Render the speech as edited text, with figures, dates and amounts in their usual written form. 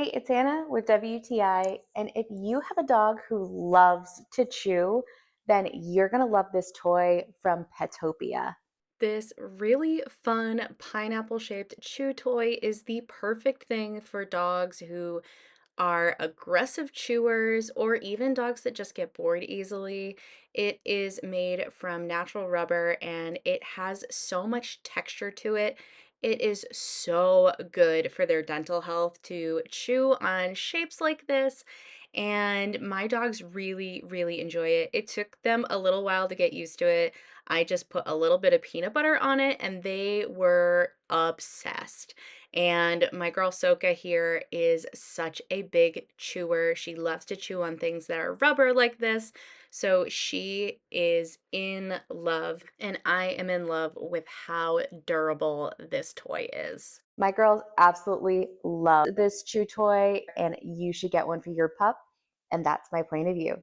Hey, it's Anna with WTI, and if you have a dog who loves to chew, then you're going to love this toy from Petopia. This really fun pineapple-shaped chew toy is the perfect thing for dogs who are aggressive chewers or even dogs that just get bored easily. It is made from natural rubber and it has so much texture to it. It is so good for their dental health to chew on shapes like this. And my dogs really, really enjoy it. It took them a little while to get used to it. I just put a little bit of peanut butter on it and they were obsessed. And my girl Soka here is such a big chewer. She loves to chew on things that are rubber like this. So she is in love, and I am in love with how durable this toy is. My girls absolutely love this chew toy, and you should get one for your pup, and that's my point of view.